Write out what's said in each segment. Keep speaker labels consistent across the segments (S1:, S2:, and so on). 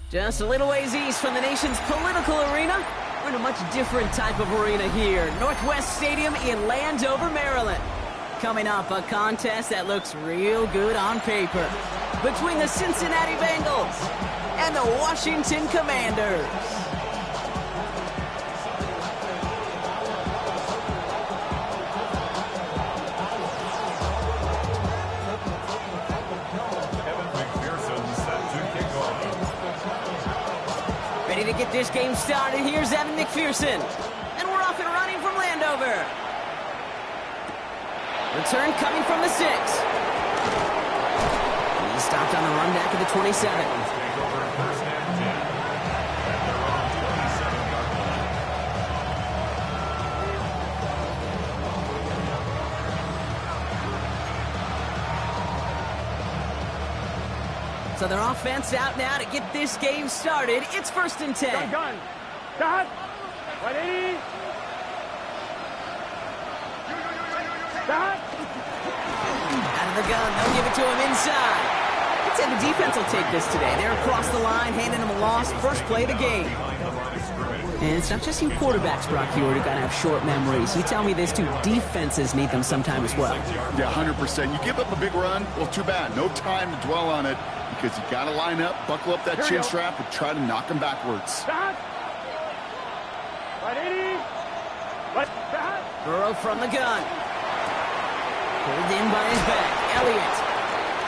S1: Just a little ways east from the nation's political arena, we're in a much different type of arena here. Northwest Stadium in Landover, Maryland. Coming up, a contest that looks real good on paper between the Cincinnati Bengals and the Washington Commanders. Ready to get this game started. Here's Evan McPherson. And we're off and running from Landover. Return coming from the 6. He stopped on the run back at the 27. So their offense out now to get this game started. It's 1st and 10.
S2: Gun. Stop. 180. Stop.
S1: Out of the gun. They'll give it to him inside. I'd say the defense will take this today. They're across the line, handing him a loss. First play of the game. And it's not just you quarterbacks, Brock Hewitt, who got to have short memories. You tell me this too. Defenses need them sometime as well.
S3: Yeah, 100%. You give up a big run, well, too bad. No time to dwell on it because you got to line up, buckle up that chin strap, and try to knock them backwards.
S2: Stop. 180. Stop.
S1: Burrow from the gun. Pulled in by his back. Elliott.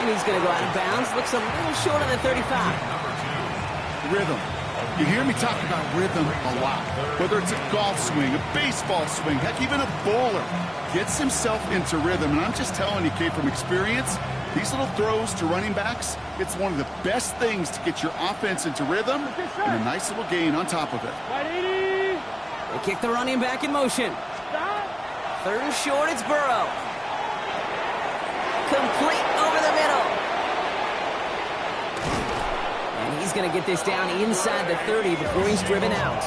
S1: And he's going to go out of bounds. Looks a little short of the 35.
S3: Rhythm. You hear me talk about rhythm a lot. Whether it's a golf swing, a baseball swing, heck, even a bowler gets himself into rhythm. And I'm just telling you, Kate, from experience, these little throws to running backs, it's one of the best things to get your offense into rhythm and a nice little gain on top of it.
S2: 180.
S1: They kick the running back in motion.
S2: Stop.
S1: 3rd and short, it's Burrow. Complete over the middle. And he's going to get this down inside the 30 before he's driven out.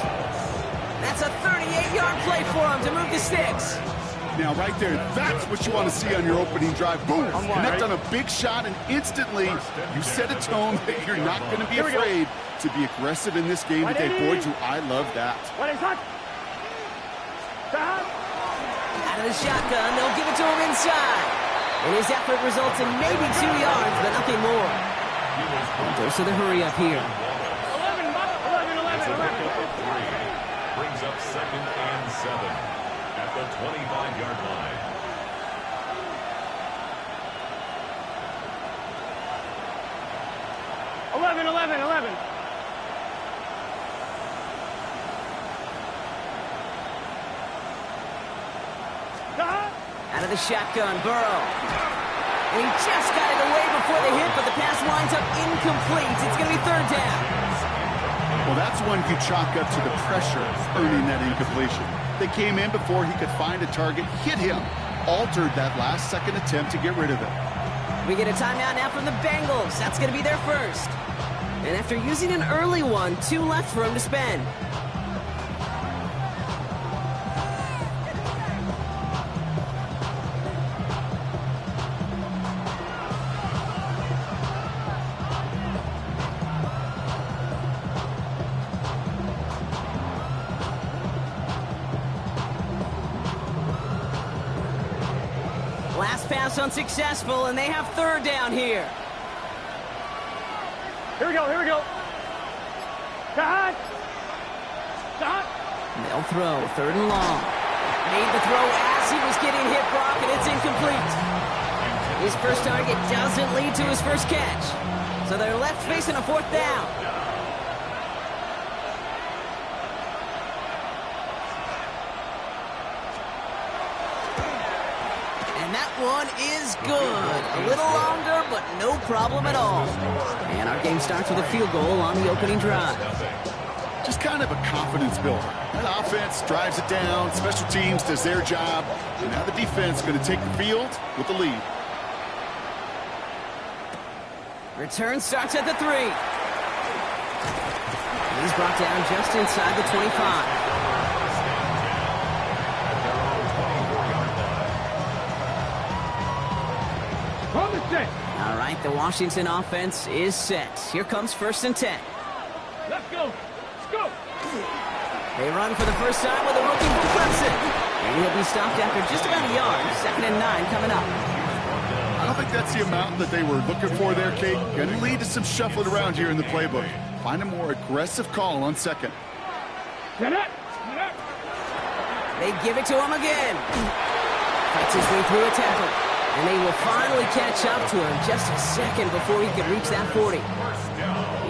S1: That's a 38-yard play for him to move the sticks.
S3: Now, right there, that's what you want to see on your opening drive. Boom! Connect on a big shot, and instantly you set a tone that you're not going to be afraid to be aggressive in this game today. Boy, do I love that.
S1: Out of the shotgun, they'll give it to him inside. And his effort results in maybe 2 yards, but nothing more. Dose of the hurry up here.
S2: 11.
S4: Brings up 2nd and 7 at the 25-yard line.
S2: Eleven. Stop.
S1: Out of the shotgun, Burrow. And he just got it away before the hit, but the pass winds up incomplete. It's going to be 3rd down.
S3: Well, that's one you chalk up to the pressure earning that incompletion. They came in before he could find a target, hit him, altered that last-second attempt to get rid of it.
S1: We get a timeout now from the Bengals. That's going to be their first. And after using an early one, 2 left for him to spend. Last pass unsuccessful, and they have 3rd down here.
S2: Here we go. Stop.
S1: They'll throw, 3rd and long. Made the throw as he was getting hit, Brock, and it's incomplete. His first target doesn't lead to his first catch. So they're left facing a 4th down. And that one is good. A little longer, but no problem at all. And our game starts with a field goal on the opening drive.
S3: Just kind of a confidence builder. That offense drives it down, special teams does their job, and now the defense is going to take the field with the lead.
S1: Return starts at the 3. He's brought down just inside the 25. All right, The Washington offense is set. Here comes 1st and 10.
S2: Let's go. Let's go.
S1: They run for the first time with a rookie from Clemson. And he'll be stopped after just about a yard. 2nd and 9 coming up.
S3: I don't think that's the amount that they were looking for there, Kate. Going to lead to some shuffling around here in the playbook. Find a more aggressive call on 2nd.
S2: Get it.
S1: They give it to him again. Fights his way through a tackle. And they will finally catch up to him just a second before he could reach that 40.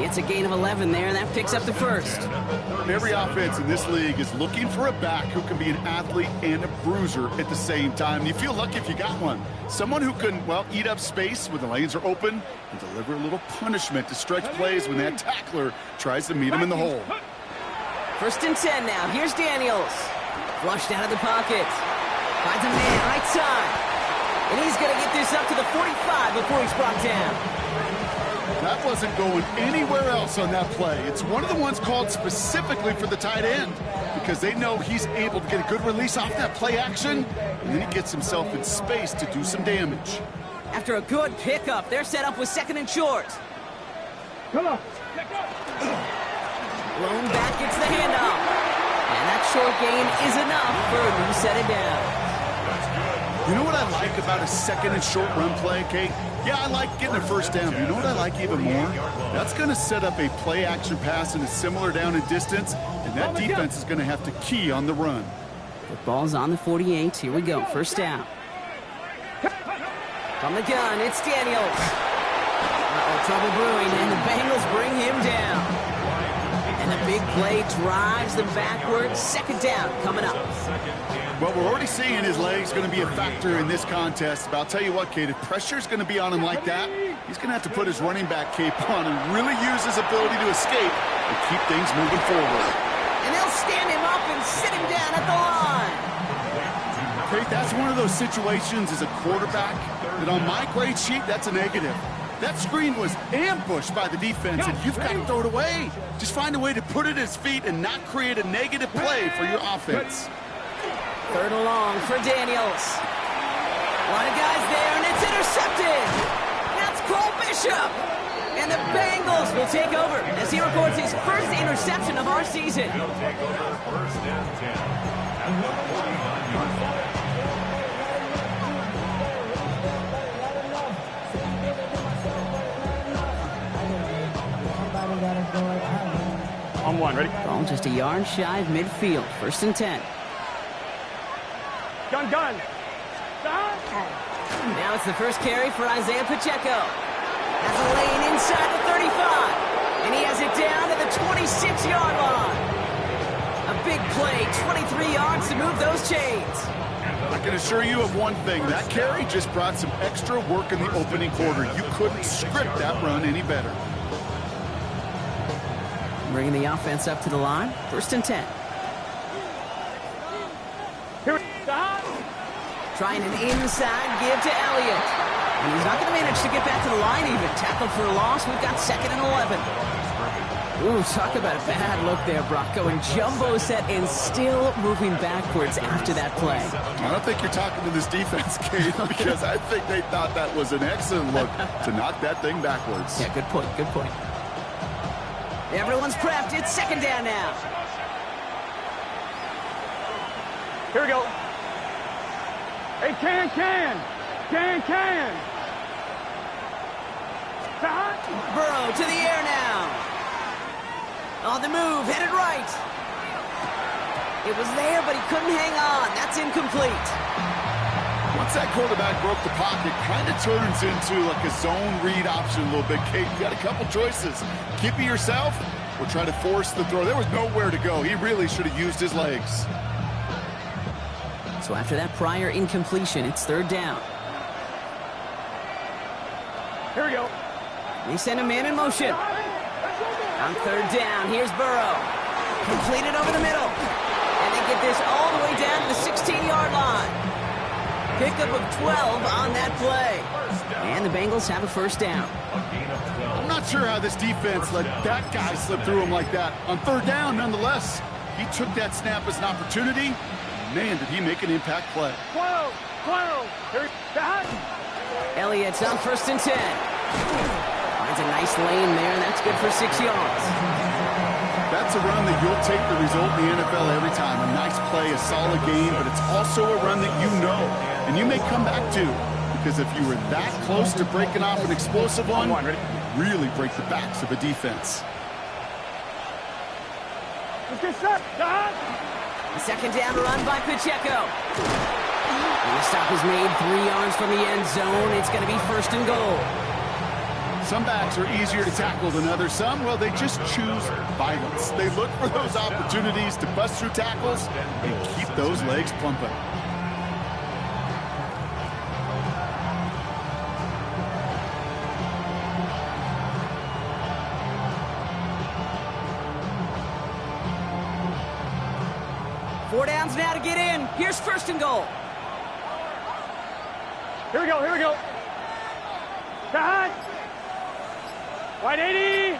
S1: It's a gain of 11 there, and that picks up the 1st.
S3: Every offense in this league is looking for a back who can be an athlete and a bruiser at the same time. And you feel lucky if you got one. Someone who can, well, eat up space when the lanes are open and deliver a little punishment to stretch plays when that tackler tries to meet him in the hole.
S1: 1st and 10 now. Here's Daniels. Flushed out of the pocket. Finds a man right side. And he's going to get this up to the 45 before he's brought down.
S3: That wasn't going anywhere else on that play. It's one of the ones called specifically for the tight end because they know he's able to get a good release off that play action, and then he gets himself in space to do some damage.
S1: After a good pickup, they're set up with 2nd and short.
S2: Come on.
S1: Blown back gets the handoff. And that short gain is enough for a new set of downs.
S3: You know what I like about a 2nd and short run play, Kate? Yeah, I like getting a 1st down. But you know what I like even more? That's going to set up a play action pass in a similar down and distance, and that defense is going to have to key on the run.
S1: The ball's on the 48. Here we go. 1st down. From the gun, it's Daniels. Trouble brewing, and the Bengals bring him down. And the big play drives them backwards. 2nd down coming up.
S3: Well, we're already seeing his legs going to be a factor in this contest. But I'll tell you what, Kate, if pressure's going to be on him like that, he's going to have to put his running back cape on and really use his ability to escape and keep things moving forward.
S1: And they'll stand him up and sit him down at the line.
S3: Kate, that's one of those situations as a quarterback that on my grade sheet, that's a negative. That screen was ambushed by the defense, and you've got to throw it away. Just find a way to put it at his feet and not create a negative play for your offense.
S1: 3rd and long for Daniels. A lot of guys there, and it's intercepted. That's Cole Bishop. And the Bengals will take over as he records his 1st interception of our season.
S4: He'll take over 1st and 10 at the 49-yard line.
S2: On 1, ready?
S1: Ball just a yard shy of midfield. 1st and 10.
S2: Gun.
S1: Now it's the first carry for Isaiah Pacheco. Has a lane inside the 35. And he has it down to the 26-yard line. A big play, 23 yards to move those chains.
S3: I can assure you of one thing. That carry just brought some extra work in the opening quarter. You couldn't script that run any better.
S1: Bringing the offense up to the line. 1st and 10.
S2: Here.
S1: Trying an inside give to Elliott. And he's not going to manage to get back to the line even. Tackled for a loss. We've got 2nd and 11. Ooh, talk about a bad look there, Brock. Going jumbo set and still moving backwards after that play.
S3: I don't think you're talking to this defense, Kate, because I think they thought that was an excellent look to knock that thing backwards.
S1: Yeah, good point, good point. Everyone's prepped. It's 2nd down now.
S2: Here we go. Hey, can.
S1: Burrow to the air now. On the move, headed right. It was there, but he couldn't hang on. That's incomplete.
S3: Once that quarterback broke the pocket, kind of turns into like a zone read option a little bit, Kate. You got a couple choices. Keep it yourself or try to force the throw. There was nowhere to go. He really should have used his legs.
S1: So after that prior incompletion, it's 3rd down.
S2: Here we go.
S1: They send a man in motion. On 3rd down, here's Burrow. Completed over the middle. And they get this all the way down to the 16-yard line. Pickup of 12 on that play. And the Bengals have a 1st down.
S3: I'm not sure how this defense let that guy slip through him like that. On 3rd down, nonetheless, he took that snap as an opportunity. Man, did he make an impact play.
S2: 12. Here.
S1: Elliott's on 1st and 10. Finds a nice lane there, and that's good for 6 yards.
S3: That's a run that you'll take the result in the NFL every time. A nice play, a solid game, but it's also a run that you know, and you may come back to. Because if you were that close to breaking off an explosive one,
S2: ready?
S3: really break the backs of a defense.
S2: Let's get set. Dad.
S1: A second down run by Pacheco. And the stop is made 3 yards from the end zone. It's going to be 1st and goal.
S3: Some backs are easier to tackle than others. Some, well, they just choose violence. They look for those opportunities to bust through tackles and keep those legs pumping.
S1: Four downs now to get in. Here's 1st and goal.
S2: Here we go. Here we go. Dad. Wide 80.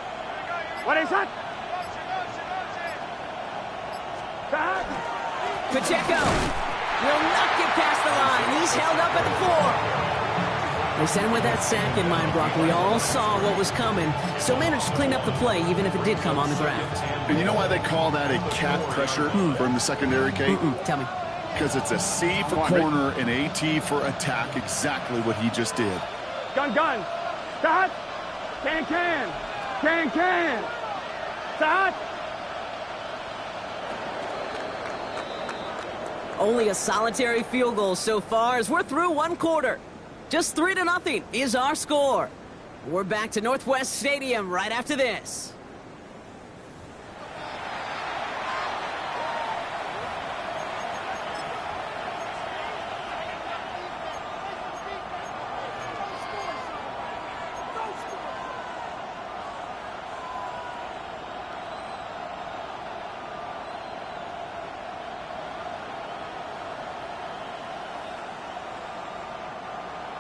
S2: Wide 80 shot. Dad.
S1: Pacheco will not get past the line. He's held up at the 4. They sent him with that sack in mind, Brock. We all saw what was coming. Still managed to clean up the play, even if it did come on the ground.
S3: And you know why they call that a cat pressure from the secondary, Kate?
S1: Tell me.
S3: Because it's a C for corner and a T for attack, exactly what he just did.
S2: Gun. Dad. Can. Dad.
S1: Only a solitary field goal so far as we're through 1 quarter. Just 3-0 is our score. We're back to Northwest Stadium right after this.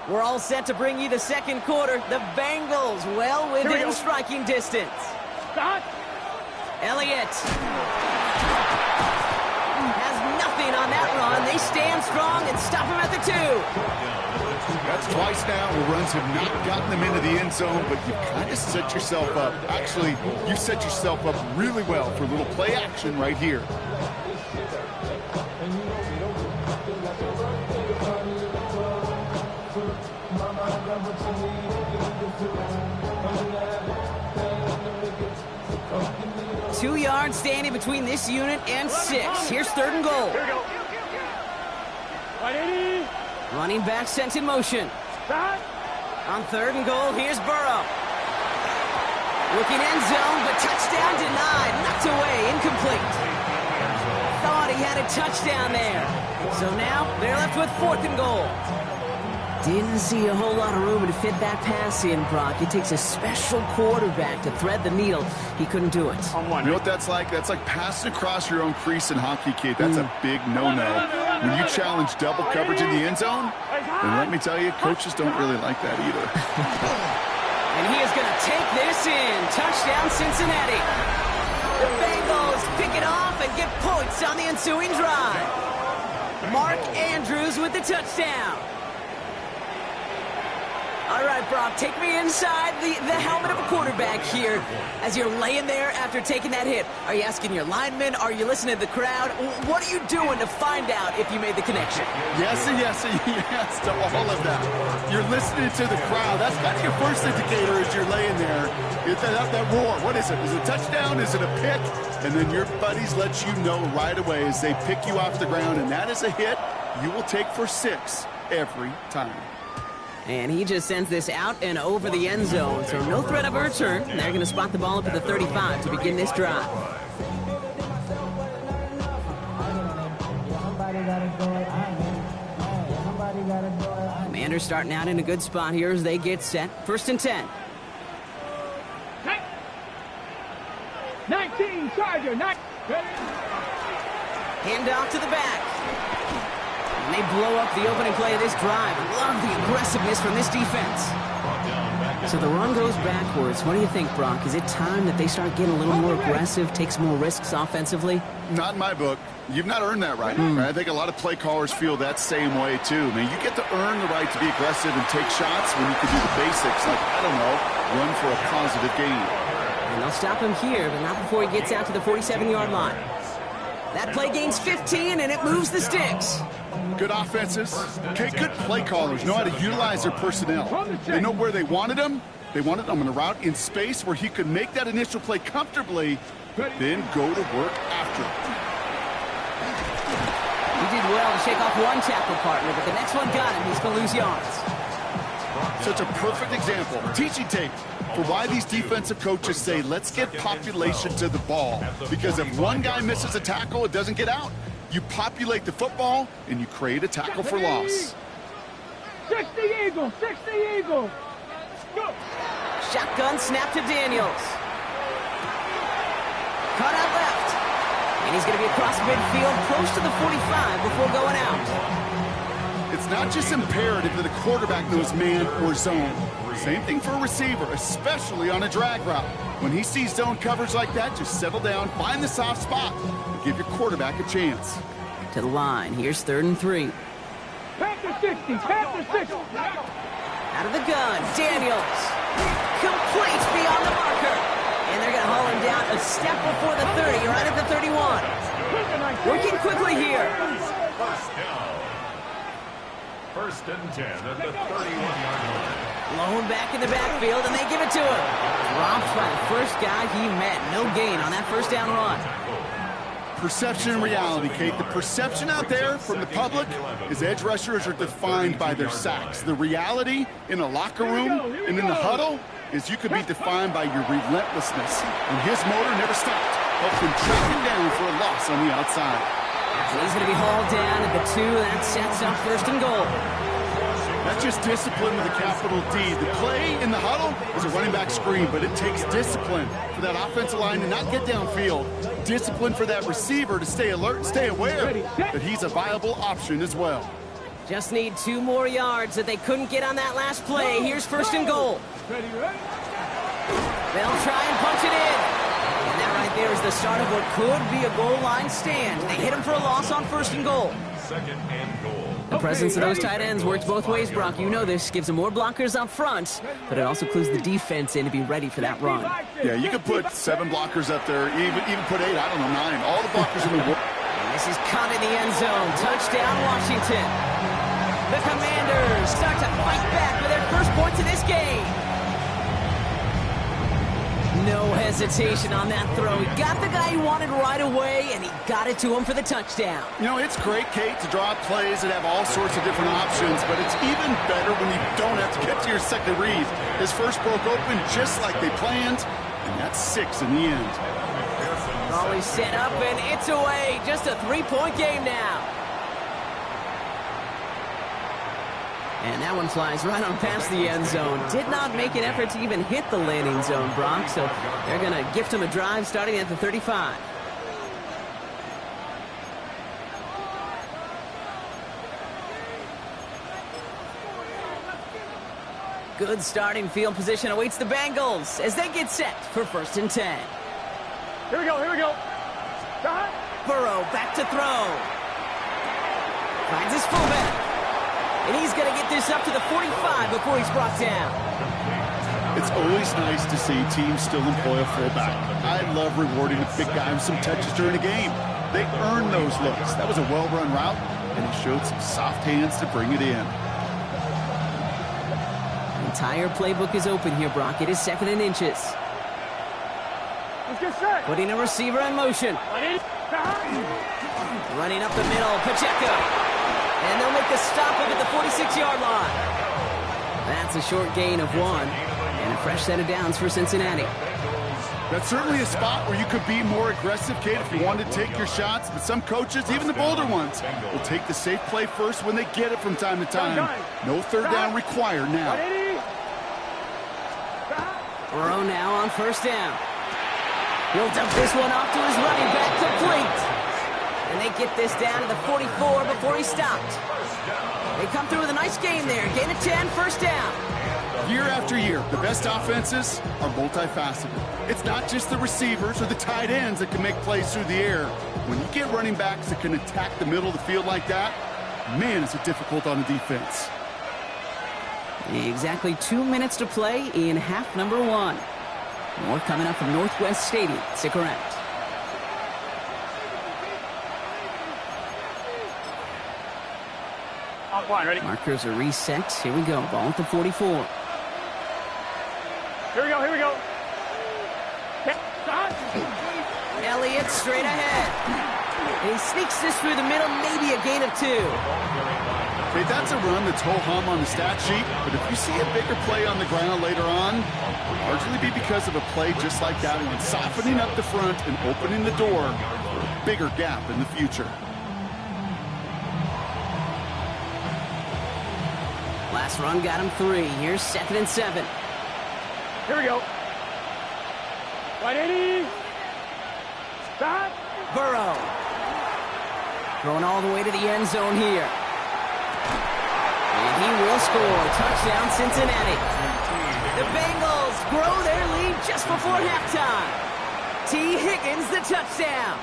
S1: We're all set to bring you the 2nd quarter. The Bengals well within striking distance.
S2: Stop.
S1: Elliott has nothing on that run. They stand strong and stop him at the 2.
S3: That's twice now where runs have not gotten them into the end zone, but you kind of set yourself up. Actually, you set yourself up really well for a little play action right here.
S1: Two yards standing between this unit and 6. Here's 3rd and goal.
S2: Here we go. Wide 80.
S1: Running back sent in motion.
S2: Dad.
S1: On 3rd and goal, here's Burrow. Looking end zone, but touchdown denied. Knocked away, incomplete. Thought he had a touchdown there. So now they're left with 4th and goal. Didn't see a whole lot of room to fit that pass in, Brock. It takes a special quarterback to thread the needle. He couldn't do it.
S2: On 1.
S3: You know what that's like? That's like passing across your own crease in hockey, Kate. That's a big no-no. When you challenge double coverage in the end zone, then let me tell you, coaches don't really like that either.
S1: And he is going to take this in. Touchdown, Cincinnati. The Bengals pick it off and get points on the ensuing drive. Mark Andrews with the touchdown. All right, Brock, take me inside the helmet of a quarterback here as you're laying there after taking that hit. Are you asking your linemen? Are you listening to the crowd? What are you doing to find out if you made the connection?
S3: Yes and yes and yes to all of that. You're listening to the crowd. That's kind of your first indicator as you're laying there. That roar. What is it? Is it a touchdown? Is it a pick? And then your buddies let you know right away as they pick you off the ground, and that is a hit you will take for 6 every time.
S1: And he just sends this out and over the end zone, so no threat of a return. They're going to spot the ball up at the 35 to begin this drive. Commanders starting out in a good spot here as they get set. 1st and 10.
S2: 19 Charger.
S1: Hand off to the back. And they blow up the opening play of this drive. Love the aggressiveness from this defense.
S4: Brought down back
S1: So the run goes backwards. What do you think, Brock? Is it time that they start getting a little more aggressive, take some more risks offensively?
S3: Not in my book. You've not earned that right. I think a lot of play callers feel that same way, too. Man, you get to earn the right to be aggressive and take shots when you can do the basics, like, I don't know, run for a positive gain.
S1: And they'll stop him here, but not before he gets out to the 47-yard line. That play gains 15, and it moves the sticks.
S3: Good offenses. Okay, good play callers know how to utilize their personnel. They know where they wanted them. They wanted them on a route in space where he could make that initial play comfortably, then go to work after it.
S1: He did well to shake off one tackle partner, but the next one got him. He's going to lose yards.
S3: Such a perfect example, teaching tape, for why these defensive coaches say, let's get population to the ball. Because if one guy misses a tackle, it doesn't get out. You populate the football, and you create a tackle for loss.
S2: 60 Eagles, 60 Eagles. Go.
S1: Shotgun snap to Daniels. Cut out left. And he's going to be across midfield, close to the 45 before going out.
S3: It's not just imperative that a quarterback knows man or zone. Same thing for a receiver, especially on a drag route. When he sees zone coverage like that, just settle down, find the soft spot, and give your quarterback a chance.
S1: To the line. Here's 3rd and 3.
S2: Panther 60, Panther 60.
S1: Out of the gun, Daniels. Complete beyond the marker. And they're going to haul him down a step before the 30, right at the 31. Working quickly here.
S4: First down. 1st and 10 at the 31-yard line.
S1: Blown back in the backfield, and they give it to him. Dropped by the first guy he met. No gain on that 1st down run.
S3: Perception and reality, Kate. The perception out there from the public is edge rushers are defined by their sacks. The reality in a locker room and in the huddle is you could be defined by your relentlessness. And his motor never stopped. Helped him track him down for a loss on the outside.
S1: So he's going to be hauled down at the 2. That sets up 1st and goal.
S3: That's just discipline with a capital D. The play in the huddle is a running back screen, but it takes discipline for that offensive line to not get downfield. Discipline for that receiver to stay alert and stay aware that he's a viable option as well.
S1: Just need 2 more yards that they couldn't get on that last play. Here's 1st and goal. They'll try and punch it in. And that right there is the start of what could be a goal line stand. They hit him for a loss on 1st and goal.
S4: 2nd and goal.
S1: The presence of those tight ends works both ways, Brock. You know this. Gives them more blockers up front, but it also clues the defense in to be ready for that run.
S3: Yeah, you could put 7 blockers up there, even put 8, I don't know, 9. All the blockers in the world.
S1: And this is caught in the end zone. Touchdown, Washington. The Commanders start to fight back with their first points in this game. No hesitation on that throw. He got the guy he wanted right away, and he got it to him for the touchdown.
S3: You know, it's great, Kate, to draw up plays that have all sorts of different options, but it's even better when you don't have to get to your second read. His first broke open just like they planned, and that's 6 in the end.
S1: Always set up, and it's away. Just a 3-point game now. And that one flies right on past the end zone. Did not make an effort to even hit the landing zone, Brock, so they're going to gift him a drive starting at the 35. Good starting field position awaits the Bengals as they get set for 1st and 10.
S2: Here we go, here we go.
S1: Burrow back to throw. Finds his fullback. And he's going to get this up to the 45 before he's brought down.
S3: It's always nice to see teams still employ a fullback. I love rewarding a big guy with some touches during a game. They earn those looks. That was a well-run route, and he showed some soft hands to bring it in.
S1: The entire playbook is open here, Brock. It is 2nd and inches.
S2: Let's get set.
S1: Putting a receiver in motion. Running up the middle, Pacheco. And they'll make the stop up at the 46-yard line. That's a short gain of 1. And a fresh set of downs for Cincinnati.
S3: That's certainly a spot where you could be more aggressive, Kate, if you wanted to take your shots. But some coaches, even the bolder ones, will take the safe play first when they get it from time to time. No 3rd down required now.
S1: Burrow now on 1st down. He'll dump this one off to his running back, complete. And they get this down to the 44 before he stopped. They come through with a nice gain there. Gain of 10, 1st down.
S3: Year after year, the best offenses are multifaceted. It's not just the receivers or the tight ends that can make plays through the air. When you get running backs that can attack the middle of the field like that, man, is it difficult on the defense.
S1: Exactly 2 minutes to play in half number 1. More coming up from Northwest Stadium. Stick around.
S2: Line, ready?
S1: Markers are reset. Here we go. Ball at the 44.
S2: Here we go, here we go.
S1: Elliott straight ahead. He sneaks this through the middle, maybe a gain of 2.
S3: Okay, that's a run that's ho-hum on the stat sheet, but if you see a bigger play on the ground later on, largely be because of a play just like that one, softening up the front and opening the door for a bigger gap in the future.
S1: Last run got him 3. Here's 2nd and 7.
S2: Here we go. 180. Stop.
S1: Burrow. Throwing all the way to the end zone here. And he will score. Touchdown, Cincinnati. The Bengals grow their lead just before halftime. T. Higgins, the touchdown.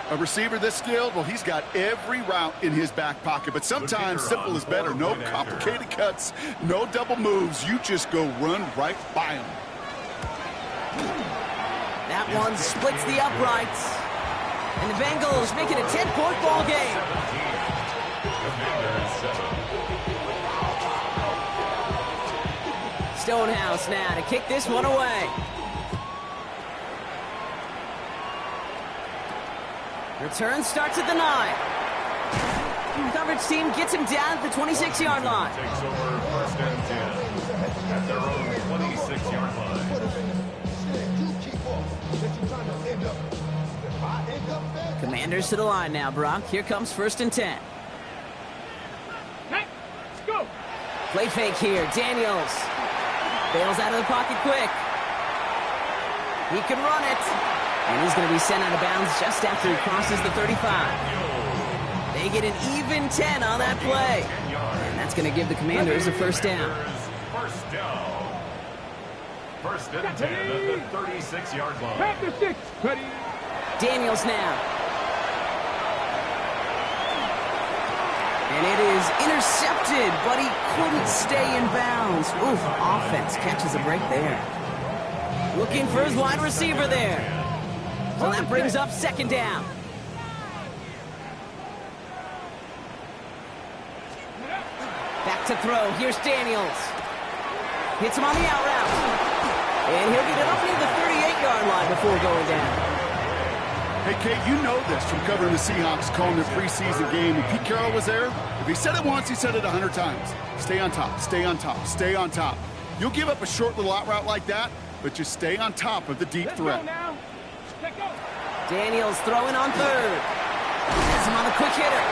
S3: A receiver this skilled, well, he's got every route in his back pocket, but sometimes simple is better. No complicated cuts, no double moves. You just go run right by him.
S1: That one splits the uprights. And the Bengals make it a 10-point ball game. Stonehouse now to kick this one away. Return starts at the 9. Coverage team gets him down at the 26-yard line.
S4: Takes over 1st and 10 at their own 26-yard line.
S1: Commanders to the line now, Brock. Here comes 1st and 10.
S2: Let's go.
S1: Play fake here. Daniels bails out of the pocket quick. He can run it. And he's going to be sent out of bounds just after he crosses the 35. They get an even 10 on that play. And that's going to give the Commanders a 1st down.
S4: 1st down. 1st and 10 at the 36-yard line.
S2: Back to 6. Ready.
S1: Daniels now. And it is intercepted, but he couldn't stay in bounds. Oof, offense catches a break there. Looking for his wide receiver there. So that brings up 2nd down. Back to throw. Here's Daniels. Hits him on the out route. And he'll get it up near the 38-yard line before going down.
S3: Hey, Kate, you know this from covering the Seahawks, calling their preseason game. When Pete Carroll was there, if he said it once, he said it 100 times. Stay on top, stay on top, stay on top. You'll give up a short little out route like that, but just stay on top of the deep threat.
S1: Daniels throwing on 3rd. Has him on the quick hitter.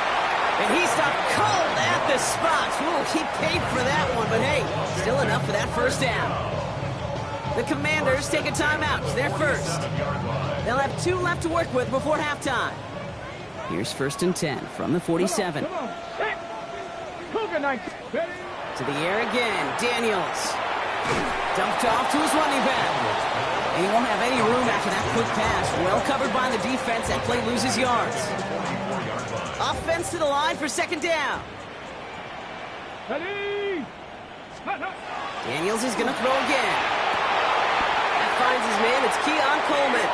S1: And he stopped cold at the spot. Ooh, he paid for that one, but hey, still enough for that 1st down. The Commanders take a timeout. They're 1st. They'll have 2 left to work with before halftime. Here's 1st and 10 from the 47.
S2: Come on.
S1: To the air again. Daniels. Dumped off to his running back. And he won't have any room after that quick pass. Well covered by the defense. That play loses yards. Offense to the line for 2nd down. Daniels is going to throw again. That finds his man. It's Keon Coleman.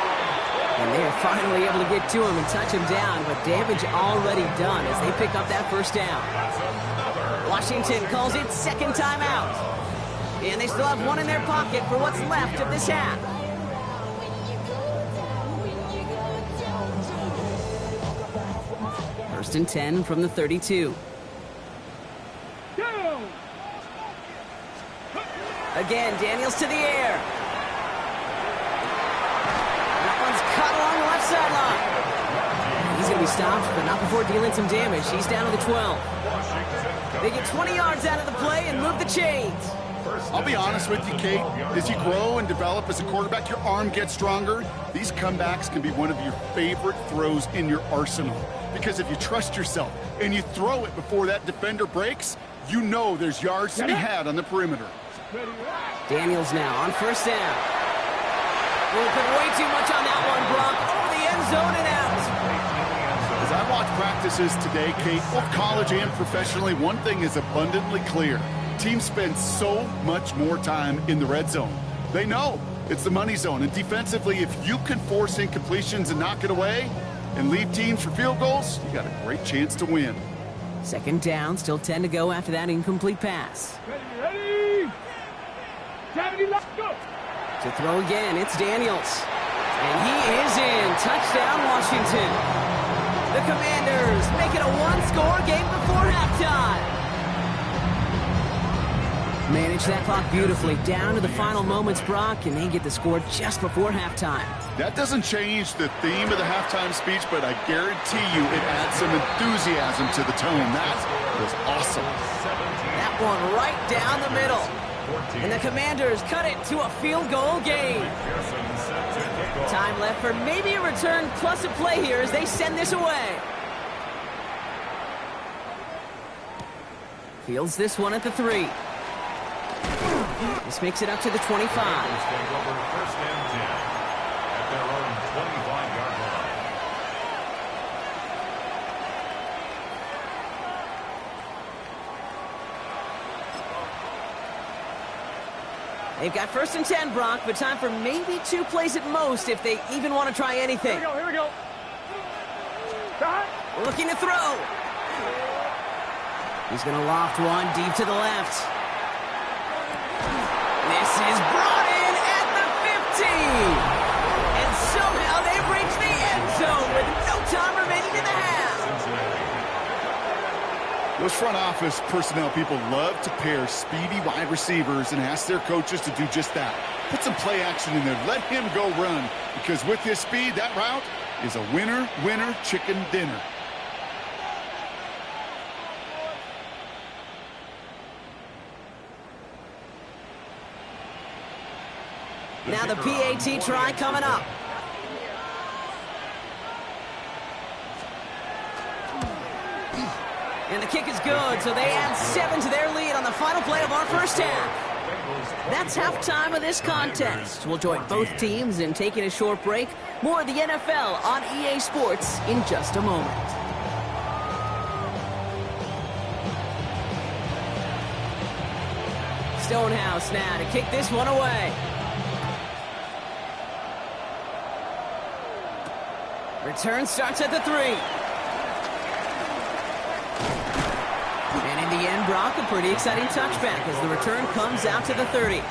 S1: And they're finally able to get to him and touch him down. But damage already done as they pick up that 1st down. Washington calls it 2nd timeout. And they still have 1 in their pocket for what's left of this half. First and 10 from the 32. Again, Daniels to the air. That one's cut along the left sideline. He's going to be stopped, but not before dealing some damage. He's down to the 12. They get 20 yards out of the play and move the chains.
S3: I'll be honest with you, Kate. As you grow and develop as a quarterback, your arm gets stronger. These comebacks can be one of your favorite throws in your arsenal. Because if you trust yourself and you throw it before that defender breaks, You know there's yards to be had on the perimeter.
S1: Daniels now on first down. We'll put way too much on that one, Brock. Over the end zone and out.
S3: As I watch practices today, Kate, both college and professionally, one thing is abundantly clear. Teams spend so much more time in the red zone. They know it's the money zone. And defensively, if you can force incompletions and knock it away and leave teams for field goals, you got a great chance to win.
S1: Second down, still 10 to go after that incomplete pass.
S2: Ready! 70, let's go!
S1: To throw again, it's Daniels. And he is in. Touchdown, Washington. The Commanders make it a one-score game before halftime. Manage that clock beautifully down to the final moments, Brock, and they get the score just before halftime.
S3: That doesn't change the theme of the halftime speech, but I guarantee you it adds some enthusiasm to the tone. That was awesome.
S1: That one right down the middle. And the Commanders cut it to a field goal game. Time left for maybe a return plus a play here as they send this away. Fields this one at the 3. This makes it up to the 25.
S4: First and 10 at their own 25-yard line.
S1: They've got first and 10, Brock, but time for maybe 2 plays at most if they even want to try anything.
S2: Here we go. Start.
S1: Looking to throw. He's going to loft one deep to the left. This is brought in at the 15. And somehow they've reached the end zone with no time remaining in the half.
S3: Those front office personnel people love to pair speedy wide receivers and ask their coaches to do just that. Put some play action in there. Let him go run. Because with his speed, that route is a winner, winner, chicken dinner.
S1: Now the PAT try coming up. And the kick is good, so they add 7 to their lead on the final play of our first half. That's halftime of this contest. We'll join both teams in taking a short break. More of the NFL on EA Sports in just a moment. Stonehouse now to kick this one away. Return starts at the 3. And in the end, Brock, a pretty exciting touchback as the return comes out to the 30.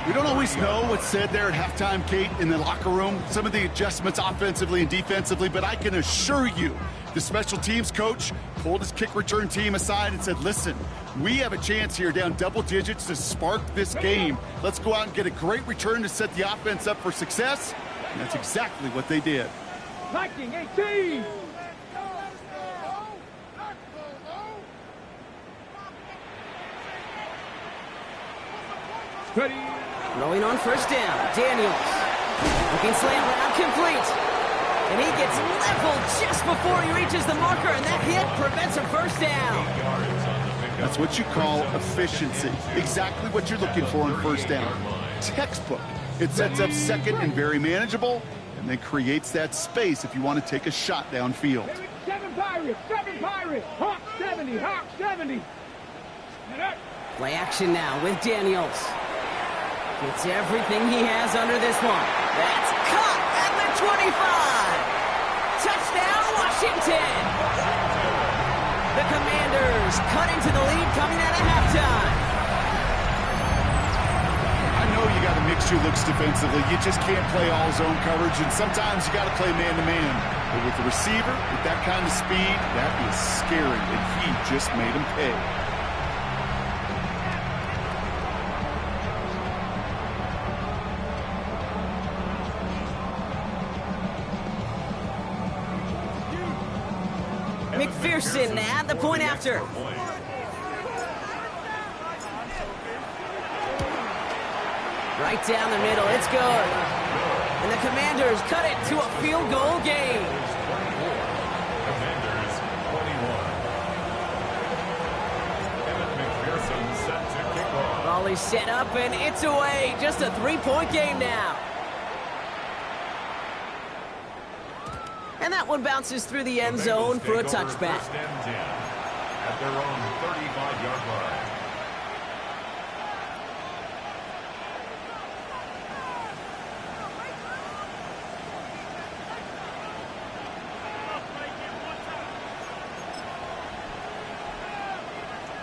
S3: We don't always know what's said there at halftime, Kate, in the locker room. Some of the adjustments offensively and defensively, but I can assure you the special teams coach pulled his kick return team aside and said, listen, we have a chance here down double digits to spark this game. Let's go out and get a great return to set the offense up for success. And that's exactly what they did.
S2: Viking 18. Ready.
S1: Throwing on first down, Daniels. Looking slant route complete. And he gets leveled just before he reaches the marker, and that hit prevents a first down.
S3: That's what you call efficiency. Exactly what you're looking for on first down. Textbook. It sets up second and very manageable, and then creates that space if you want to take a shot downfield.
S2: 7 Pirates, Hawk 70, Hawk 70.
S1: Play action now with Daniels. Gets everything he has under this one. That's caught at the 25. Touchdown, Washington. The Commanders cut into the lead coming out of halftime.
S3: I know you got to mix your looks defensively. You just can't play all zone coverage, and sometimes you got to play man-to-man. But with the receiver, with that kind of speed, that is scary, and he just made him pay.
S1: McPherson at the point after. Right down the middle, it's good. And the Commanders cut it to a field goal game.
S4: Commanders 21.
S1: Early setup, and it's away. Just a three-point game now. And that one bounces through the end zone for a touchback.
S4: First and 10 at their own 35-yard line.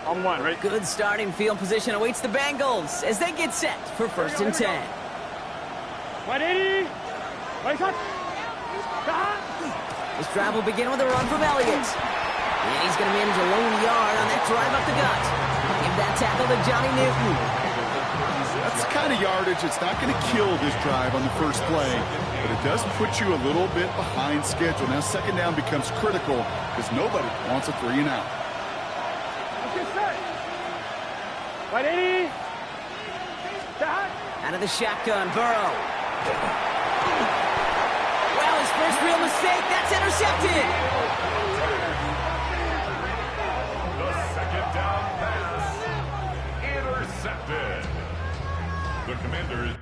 S2: On one, ready?
S1: Good starting field position awaits the Bengals as they get set for first and 10.
S2: 180. Right shot.
S1: This drive will begin with a run from Elliott. And he's going to manage a lone yard on that drive up the gut. Give that tackle to Johnny Newton.
S3: That's the kind of yardage that's not going to kill this drive on the first play, but it does put you a little bit behind schedule. Now second down becomes critical because nobody wants a 3-and-out.
S2: Get set. 180.
S1: Out of the shotgun, Burrow. Well, his first real mistake, that's intercepted.
S4: The second down pass. Intercepted. The Commanders.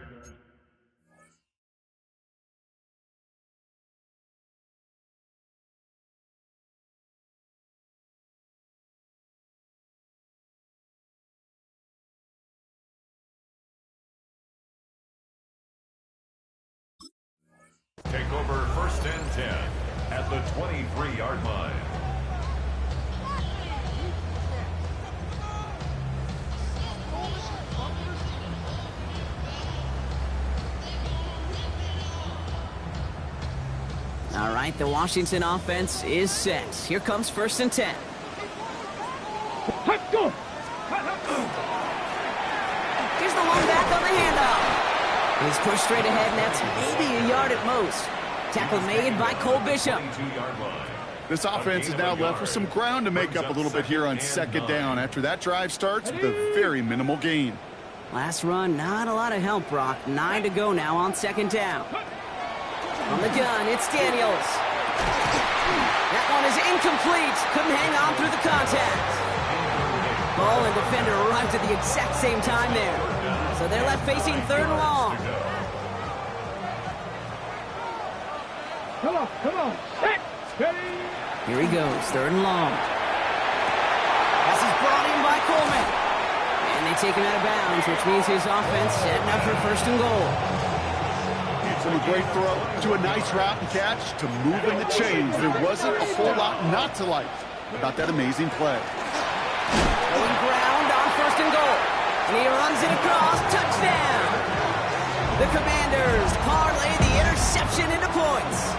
S4: Take over first and 10 at the 23-yard line.
S1: All right, the Washington offense is set. Here comes first and 10.
S2: Let's go.
S1: Here's the long back on the handoff. He's pushed straight ahead, and that's maybe a yard at most. Tackle made by Cole Bishop.
S4: 22-yard line.
S3: This offense is now left with some ground to make up a little bit here on second down after that drive starts with a very minimal gain.
S1: Last run, not a lot of help, Brock. 9 to go now on second down. On the gun, it's Daniels. That one is incomplete. Couldn't hang on through the contact. Ball and defender arrived at the exact same time there. So they're left facing third and long.
S2: Come on. Set. Steady.
S1: Here he goes, third and long. This is brought in by Coleman. And they take him out of bounds, which means his offense setting up for first and goal.
S3: From a great throw to a nice route and catch to moving the chains. There wasn't a whole lot not to like about that amazing play.
S1: Going ground on first and goal. And he runs it across. Touchdown! The Commanders parlay the interception into points.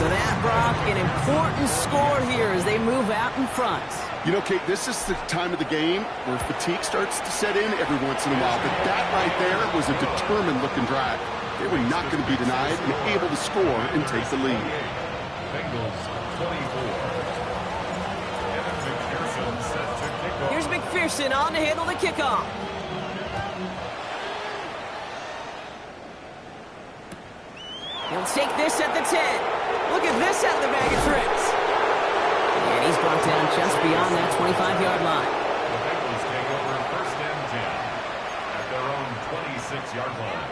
S1: So that, Brock, an important score here as they move out in front.
S3: You know, Kate, this is the time of the game where fatigue starts to set in every once in a while. But that right there was a determined-looking drive. They were not going to be denied and able to score and take the lead.
S4: Bengals 24.
S1: Here's McPherson on to handle the kickoff. He'll take this at the 10. Look at this out of the bag of tricks. And he's brought down just beyond that 25-yard line.
S4: The Bengals take over first and 10 at their own 26-yard line.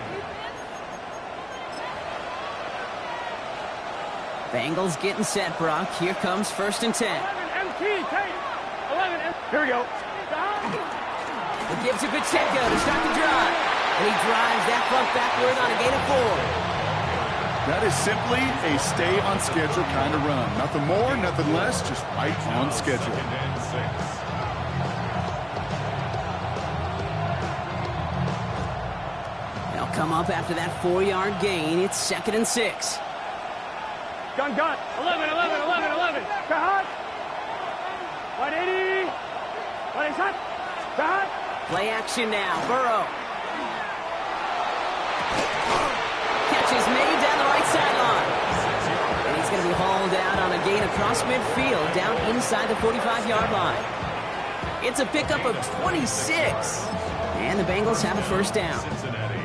S1: Bengals getting set, Brock. Here comes first and 10.
S2: 11 MT, take. 11 MT. Here we go.
S1: He gives it Pacheco to start the drive. And he drives that front backward on a gain of 4.
S3: That is simply a stay-on-schedule kind of run. Nothing more, nothing less, just right on schedule.
S4: Second and 6.
S1: They'll come up after that 4-yard gain. It's second and 6.
S2: Gun. 11. Kahat. 180. 180 shot. Kahat.
S1: Play action now. Burrow. Catch is made down the right sideline. And he's going to be hauled out on a gain across midfield down inside the 45-yard line. It's a pickup of 26. And the Bengals have a first down.
S4: Cincinnati.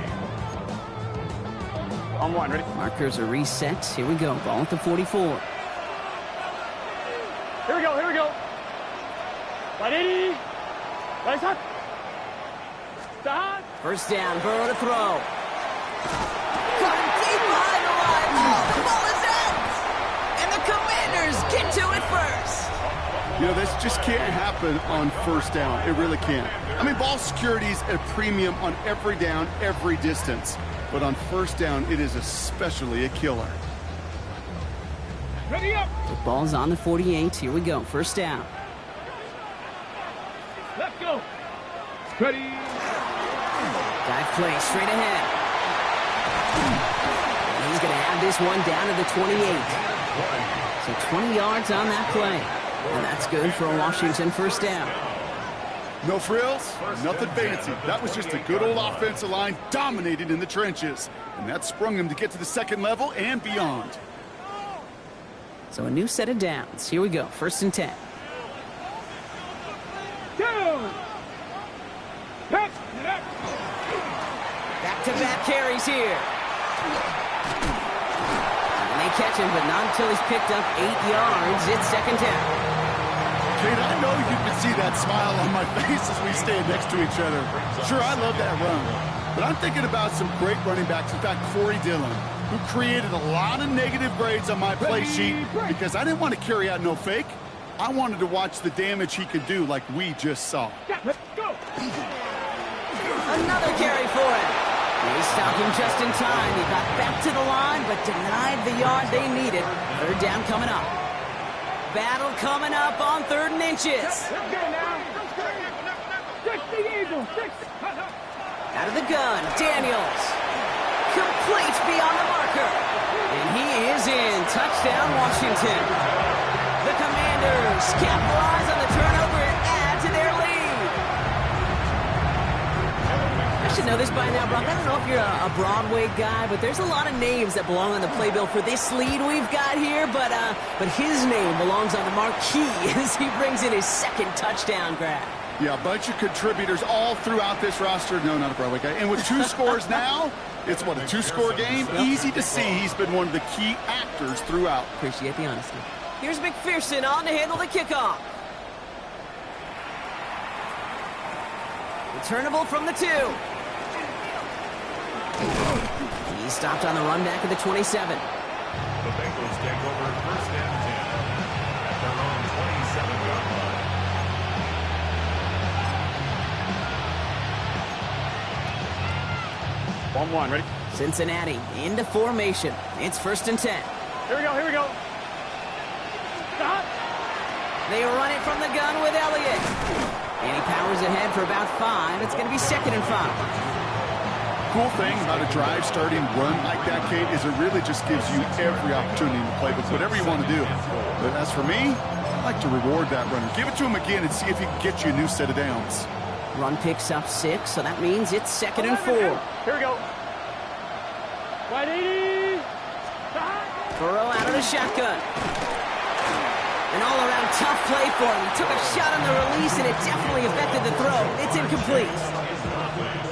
S2: On one, ready?
S1: Markers are reset. Here we go. Ball at the 44.
S2: Here we go. 180. Nice hot.
S1: First down, Burrow to throw. Caught him deep behind the line. Oh, the ball is out. And the Commanders get to it first.
S3: You know, this just can't happen on first down. It really can't. I mean, ball security is a premium on every down, every distance. But on first down, it is especially a killer.
S2: Ready up.
S1: The ball's on the 48. Here we go. First down.
S2: Let's go. Ready.
S1: Dive play straight ahead. And he's going to have this one down to the 28. So 20 yards on that play. And that's good for a Washington first down.
S3: No frills, nothing fancy. That was just a good old offensive line dominated in the trenches. And that sprung him to get to the second level and beyond.
S1: So a new set of downs. Here we go. First and 10. Back-to-back carries here. And they catch him, but not until he's picked up 8 yards. It's second down.
S3: Kate, I know you can see that smile on my face as we stand next to each other. Sure, I love that run. But I'm thinking about some great running backs. In fact, Corey Dillon, who created a lot of negative grades on my play sheet because I didn't want to carry out no fake. I wanted to watch the damage he could do like we just saw.
S2: Let's go.
S1: Another carry for him. They stopped him just in time. He got back to the line, but denied the yard they needed. Third down coming up. Battle coming up on 3rd and inches.
S2: Let's go now. 60 Eagles. 6.
S1: Out of the gun, Daniels. Complete beyond the marker. And he is in. Touchdown, Washington. The Commanders capitalize on the turnover and add to their lead. I should know this by now, Brock. I don't know if you're a Broadway guy, but there's a lot of names that belong on the playbill for this lead we've got here. But his name belongs on the marquee as he brings in his second touchdown grab.
S3: Yeah, a bunch of contributors all throughout this roster. No, not a Broadway guy. And with 2 scores now, it's what, a 2-score game?
S1: Yep.
S3: Easy to see he's been one of the key actors throughout.
S1: Appreciate the honesty. Here's McPherson on to handle the kickoff. Returnable from the 2. He's stopped on the run back at the 27.
S4: The Bengals take over first and 10 at their own 27-yard line.
S2: One, ready?
S1: Cincinnati into formation. It's first and 10.
S2: Here we go, here we go. Stop.
S1: They run it from the gun with Elliott. And he powers ahead for about 5. It's going to be second and 5.
S3: Cool thing about a drive starting run like that, Kate, is it really just gives you every opportunity in the playbook, whatever you want to do. But as for me, I like to reward that runner. Give it to him again and see if he can get you a new set of downs.
S1: Run picks up 6, so that means it's second and 4.
S2: Here we go. 180.
S1: Burrow out of the shotgun. An all-around tough play for him. He took a shot on the release, and it definitely affected the throw. It's incomplete.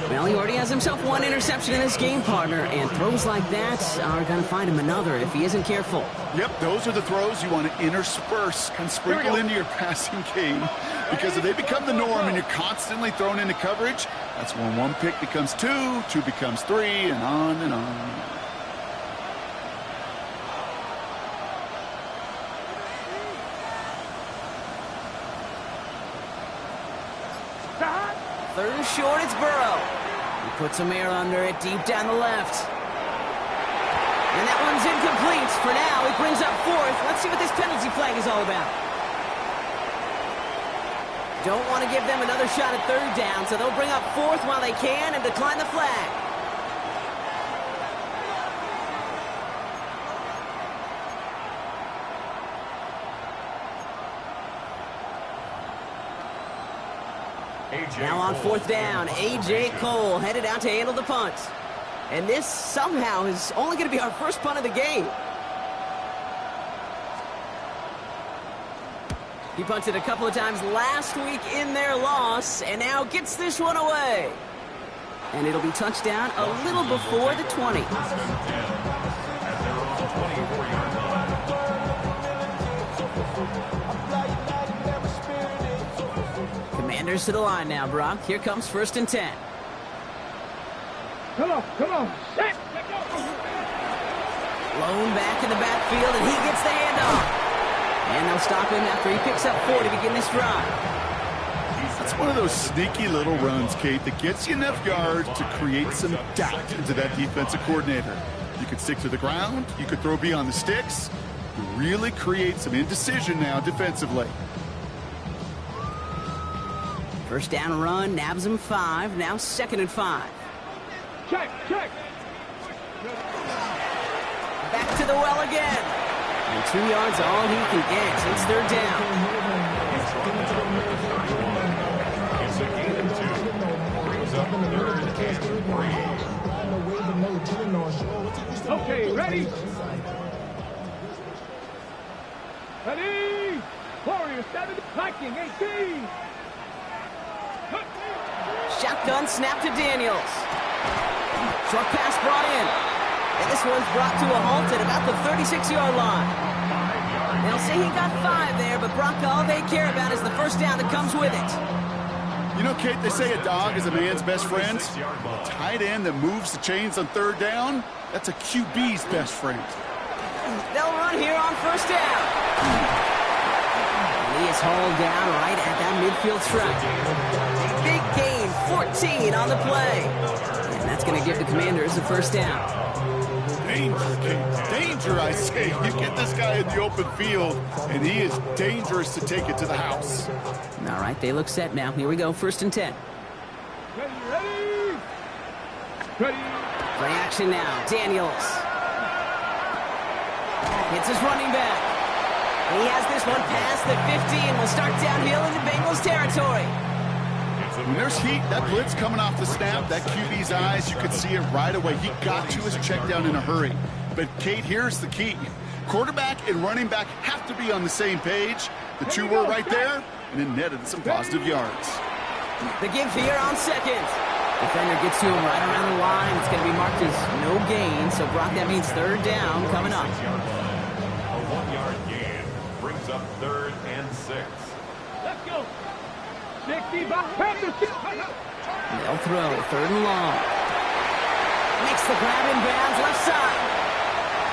S1: Well, he already has himself 1 interception in this game, partner, and throws like that are going to find him another if he isn't careful.
S3: Yep, those are the throws you want to intersperse, kind of sprinkle into your passing game, because if they become the norm and you're constantly thrown into coverage, that's when 1 pick becomes 2, 2 becomes 3, and on and on.
S1: Third and short, it's Burrow. He puts some air under it deep down the left. And that one's incomplete. For now, he brings up 4th. Let's see what this penalty flag is all about. Don't want to give them another shot at 3rd down, so they'll bring up 4th while they can and decline the flag. Now on 4th down, A.J. Cole headed out to handle the punt. And this somehow is only going to be our first punt of the game. He punted a couple of times last week in their loss, and now gets this one away. And it'll be touchdown a little before the 20. Commanders to the line now, Brock. Here comes 1st and 10.
S2: Come on, set,
S1: Blown back in the backfield, and he gets the handoff. And they'll stop him after he picks up 4 to begin this drive.
S3: That's one of those sneaky little runs, Kate, that gets you enough yards to create some doubt into that defensive coordinator. You could stick to the ground. You could throw beyond the sticks. You really create some indecision now defensively.
S1: 1st down run, nabs him 5. Now 2nd and 5.
S2: check.
S1: Back to the well again. And 2 yards all he can get. It's 3rd down.
S4: It's a gain of 2. Brings up 3rd and 3.
S2: Okay, ready? Ready? Warrior 7, Viking 18.
S1: Shotgun snap to Daniels. Short pass brought in. And this one's brought to a halt at about the 36-yard line. They'll say he got 5 there, but Brock, all they care about is the 1st down that comes with it.
S3: You know, Kate, they say a dog is a man's best friend. A tight end that moves the chains on 3rd down, that's a QB's best friend.
S1: They'll run here on 1st down. He is hauled down right at that midfield stripe. Big gain, 14 on the play. And that's going to give the Commanders the 1st down.
S3: Danger, Kate. Danger, I say. You get this guy in the open field, and he is dangerous to take it to the house.
S1: All right, they look set now. Here we go, 1st and 10.
S2: Ready?
S1: Play action now. Daniels. Hits his running back. He has this one past the 50 and will start downhill into Bengals territory.
S3: When there's heat, that blitz coming off the snap, that QB's eyes, you could see it right away. He got to his check down in a hurry. But, Kate, here's the key. Quarterback and running back have to be on the same page. The 2 were right there, and it netted some positive yards.
S1: The give here on 2nd. Defender gets to him right around the line. It's going to be marked as no gain. So, Brock, that means 3rd down coming up.
S4: A 1-yard gain brings up 3rd and 6.
S2: Let's go. 65.
S1: They'll throw 3rd and long. Makes the grab in bounds left side.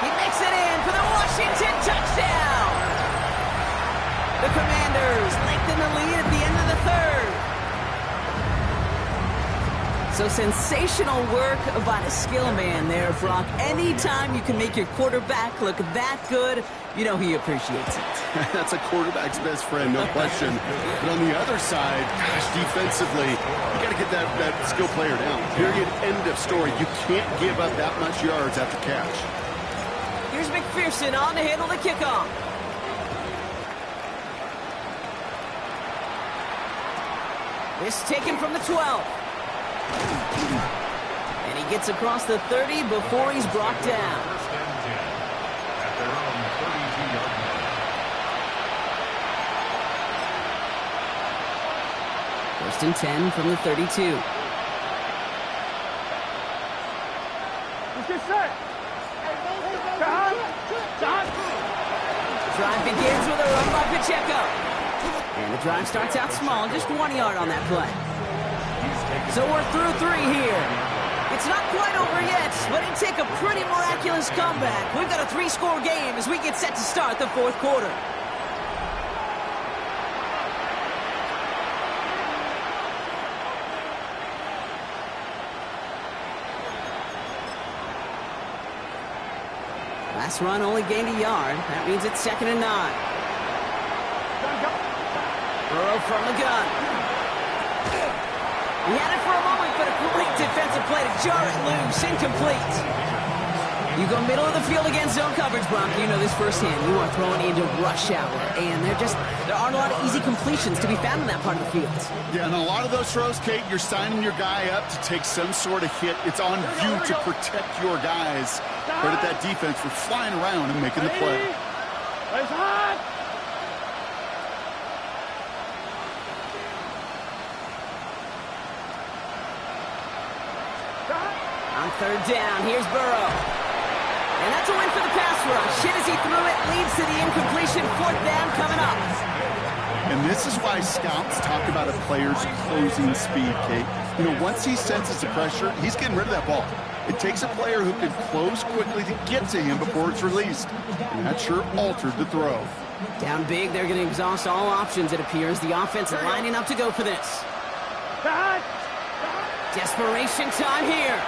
S1: He makes it in for the Washington touchdown. The Commanders lengthen the lead at the end of the 3rd. So sensational work by the skill man there, Brock. Anytime you can make your quarterback look that good, you know he appreciates it.
S3: That's a quarterback's best friend, no question. But on the other side, gosh, defensively, you got to get that skill player down. Period. End of story. You can't give up that much yards after catch.
S1: Here's McPherson on to handle the kickoff. This taken from the 12. And he gets across the 30 before he's brought down.
S4: 1st and 10 at their own 32-yard line.
S1: 1st and 10 from the 32.
S2: Let's get set.
S1: Drive begins with a run by Pacheco. And the drive starts out small, just 1 yard on that play. So we're through 3 here. It's not quite over yet, but it'd take a pretty miraculous comeback. We've got a 3-score game as we get set to start the 4th quarter. Last run only gained a yard. That means it's 2nd and 9. Burrow from the gun. He had it for a moment, but a great defensive play to jar it loose. Incomplete. You go middle of the field against zone coverage, Brock. You know this firsthand. You are throwing into rush hour, and there aren't a lot of easy completions to be found in that part of the field.
S3: Yeah, and a lot of those throws, Kate, you're signing your guy up to take some sort of hit. It's on you to protect your guys. Credit that defense for flying around and making the play.
S2: It's hot.
S1: On 3rd down, here's Burrow. And that's a win for the pass rush. Hit as he threw it, leads to the incompletion. 4th down coming up.
S3: And this is why scouts talk about a player's closing speed, Kate. You know, once he senses the pressure, he's getting rid of that ball. It takes a player who can close quickly to get to him before it's released. And that sure altered the throw.
S1: Down big, they're going to exhaust all options, it appears. The offense lining up to go for this. Desperation time here.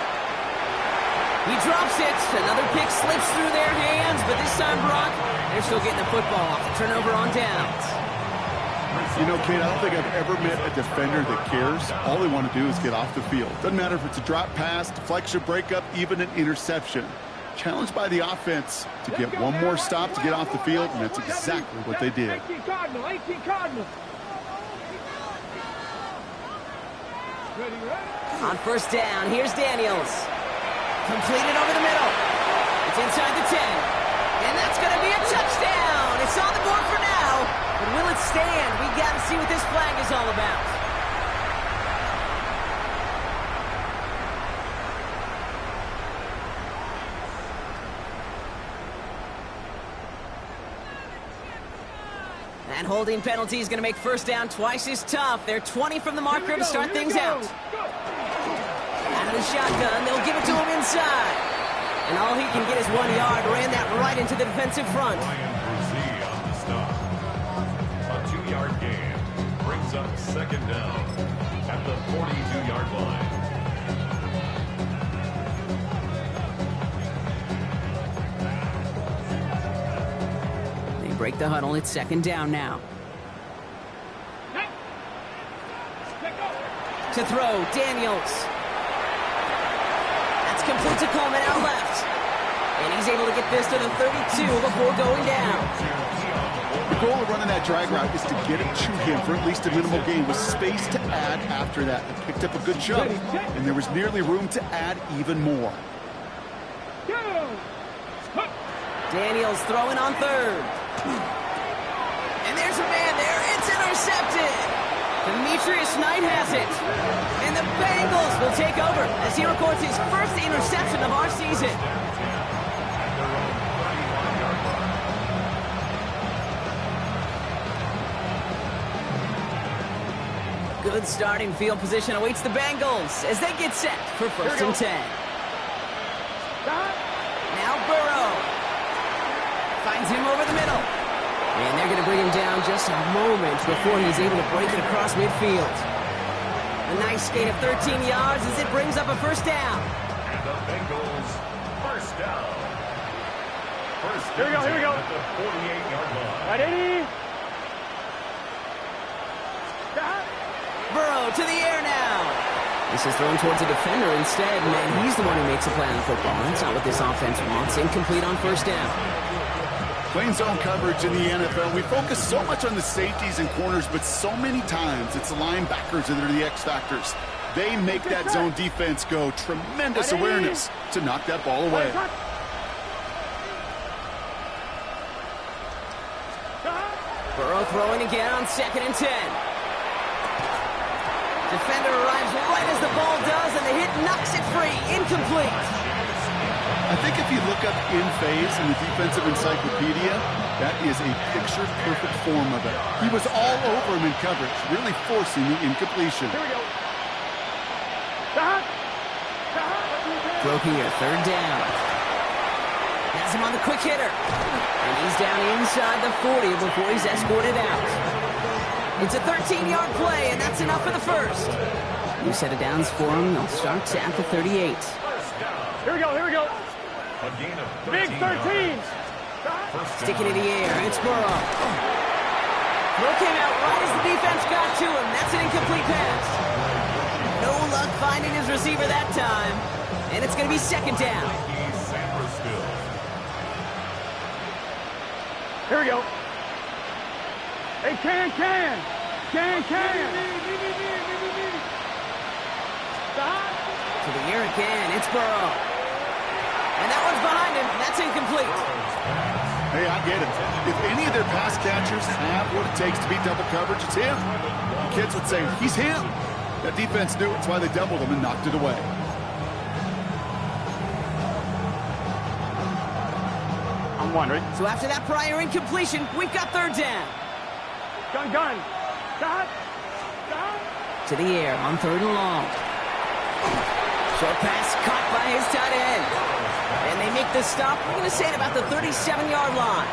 S1: He drops it. Another pick slips through their hands, but this time, Brock, they're still getting the football off the turnover on downs.
S3: You know, Kate, I don't think I've ever met a defender that cares. All they want to do is get off the field. Doesn't matter if it's a drop pass, deflection, breakup, even an interception. Challenged by the offense to get one more stop to get off the field, and that's exactly what they did.
S2: 18 Cardinal, 18 Cardinal.
S1: On first down, here's Daniels. Completed over the middle. It's inside the 10. And that's going to be a touchdown. It's on the board for now. But will it stand? We got to see what this flag is all about. That holding penalty is going to make first down twice as tough. They're 20 from the marker to start things out. Out of the shotgun, they'll give it to him inside. And all he can get is 1 yard. Ran that right into the defensive front.
S4: On the stop. A 2-yard gain brings up second down at the 42-yard line.
S1: Break the huddle. It's second down now. To throw, Daniels. That's complete to Coleman out left. And he's able to get this to the 32 before going down.
S3: The goal of running that drag route is to get it to him for at least a minimal gain with space to add after that. They picked up a good chunk, and there was nearly room to add even more.
S1: Daniels throwing on third. And there's a man there. It's intercepted. Demetrius Knight has it. And the Bengals will take over as he records his first interception of our season. Good starting field position awaits the Bengals as they get set for first and 10. Now Burrow. Finds him over the middle. And they're going to bring him down just a moment before he's able to break it across midfield. A nice gain of 13 yards as it brings up a first down.
S4: And the Bengals first down.
S2: Here we go.
S4: At the 48-yard line.
S2: Right, 80.
S1: Burrow to the air now. This is thrown towards a defender instead, and he's the one who makes a play on the football. That's not what this offense wants. Incomplete on first down.
S3: Playing zone coverage in the NFL, we focus so much on the safeties and corners, but so many times it's the linebackers that are the X factors. They make that zone defense go. Tremendous awareness to knock that ball away.
S1: Burrow throwing again on second and 10. Defender arrives right as the ball does, and the hit knocks it free. Incomplete.
S3: I think if you look up in phase in the defensive encyclopedia, that is a picture-perfect form of it. He was all over him in coverage, really forcing the incompletion.
S2: Here we go.
S1: Throw here, third down. Has him on the quick hitter. And he's down inside the 40 before he's escorted out. It's a 13-yard play, and that's enough for the first. New set of downs for him. They'll start at the 38.
S2: Here we go.
S4: A gain of 13
S2: Big 13.
S1: Sticking in the air, it's Burrow. Throw came out right as the defense got to him. That's an incomplete pass. No luck finding his receiver that time. And it's going to be second down.
S2: Here we go. Hey, can.
S1: To the air again, it's Burrow. And that one's behind him. That's incomplete.
S3: Hey, I get it. If any of their pass catchers have what it takes to beat double coverage, it's him. The kids would say, he's him. That defense knew it. That's why they doubled him and knocked it away.
S2: I'm wondering.
S1: So after that prior incompletion, we've got third down.
S2: Gun. Stop.
S1: To the air on 3rd and long. Short pass caught by his tight end. And they make the stop. We're going to say it about the 37-yard line.